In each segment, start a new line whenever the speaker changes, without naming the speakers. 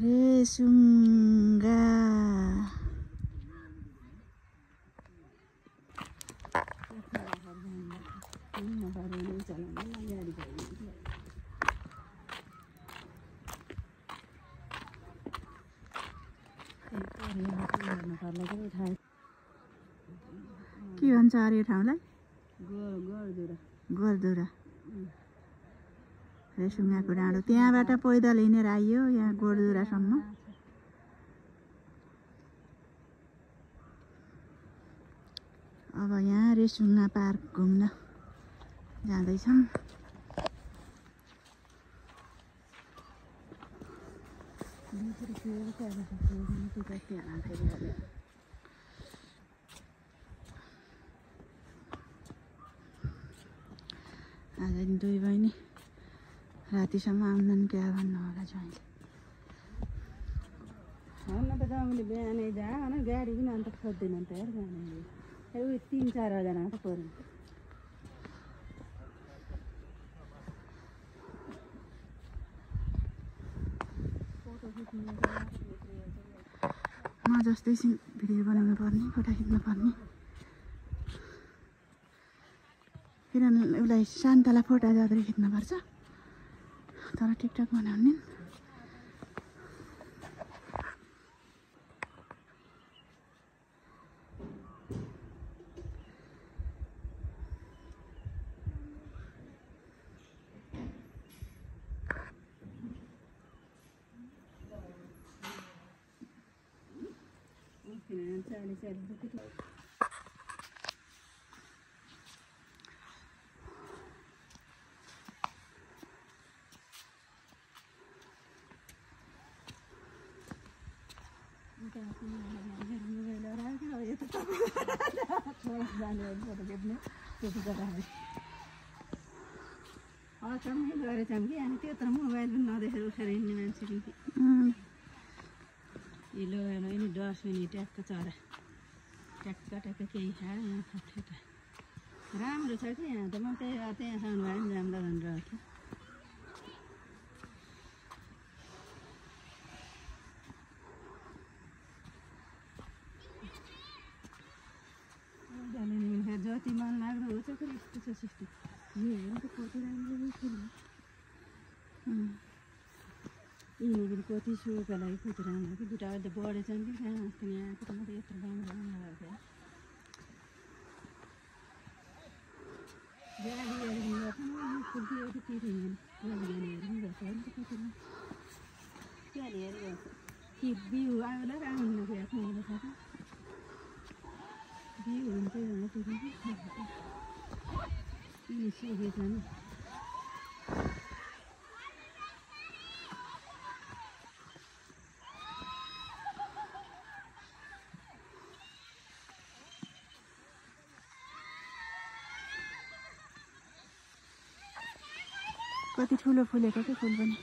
रेसुङ्गा के भन्छ अरे यो ठाउँलाई गोरधुरा रेसुङ्गाको डाँडो त्यहाँबाट पैदल हिँडेर आइयो यहाँ गोरधुरासम्म अब यहाँ रेसुङ्गा पार्क घुम्न जाँदैछौँ आज दुई बहिनी रातिसम्म आउँदैन क्या भन्नु होला ज्वाइँले
हुन त गाउँले बिहानै जा होइन गाडी पनि अन्त खोज्दैन त यार जाने उयो 3-4 त पऱ्यो
म जस्तै भिडियो बनाउनु पर्ने फोटो खिच्नु पर्ने किनभने उसलाई शान्तलाई फोटो जत्रै खिच्नुपर्छ तर टिकटक बनाउने
अचम्मै गरेछन् कि अनि त्यत्रो मोबाइल पनि नदेखेर उठेर हिँड्ने मान्छे पनि हिलो भएन नि डस्टबिन ट्याक्क चरा ट्याक्क केही खायो यहाँ फटेटा राम्रो छ कि यहाँ त म त्यहाँसम्म भए पनि जाँदा भनेर थियो जति मन लाग्दो हुन्छ फेरि यस्तो छ सिस्टम यो हेर्नु त कति राम्रो यिनीहरू कति सोको लागि कति राम्रो कि दुटा अहिले त बढेछन् कि कहाँ अस्ति यहाँ आएको त म त यत्रो राम्रो भएको गाडीहरू पनि गर्छ के गाडीहरू पनि गर्छ अहिले त कति गाडीहरू गर्छ कि बिउ आउला र आउनु गएको हुँदैछ त बिउ हुन्छ भनेर त्यति यिनी सिकेछन्
कति ठुलो फुलेको के फुल पनि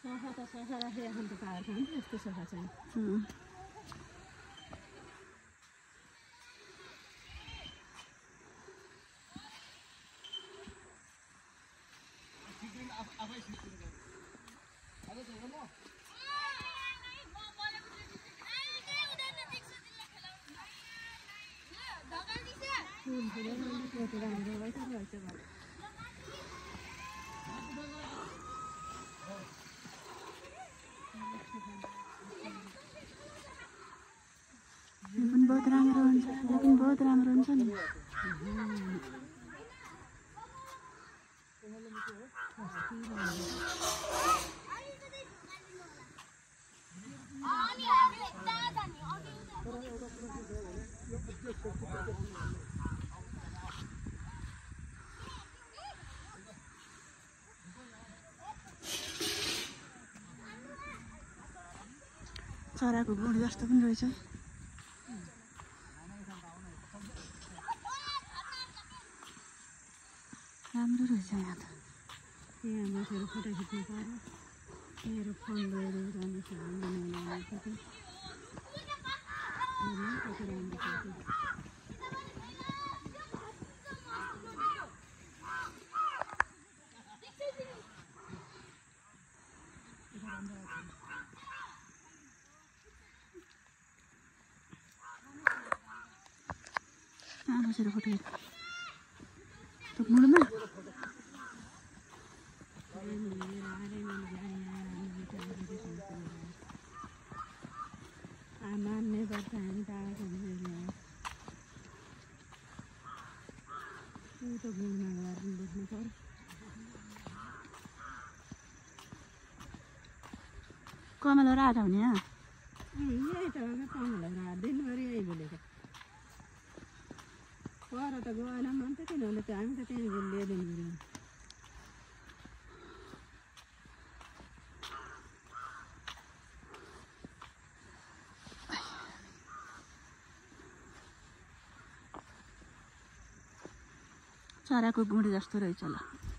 सफा त सफा राखेको त पाएको छ नि यस्तो सफा छैन
बहुत राम्रो हुन्छ लेकिन बहुत राम्रो हुन्छ नि चराको गुड जस्तो पनि रहेछ राम्रो रहेछ यहाँ त
यहाँ बसेर फोटो खिच्नु पर्यो मेरो फोन लिएर जानु छ कति राम्रो
बसेर फोटो खिच्नु त मुडमा
मान्ने पर्छ हामी टाढाको त गुणमा गएर बस्नु पर्यो
कमला राजा हुने
यही त कमलाई रात दिनभरि यही बोलेको पर त गएन मन त किनभने हामी त त्यहीँ ल्याइदिनु पऱ्यो
चराको गुँड जस्तो रहेछ ल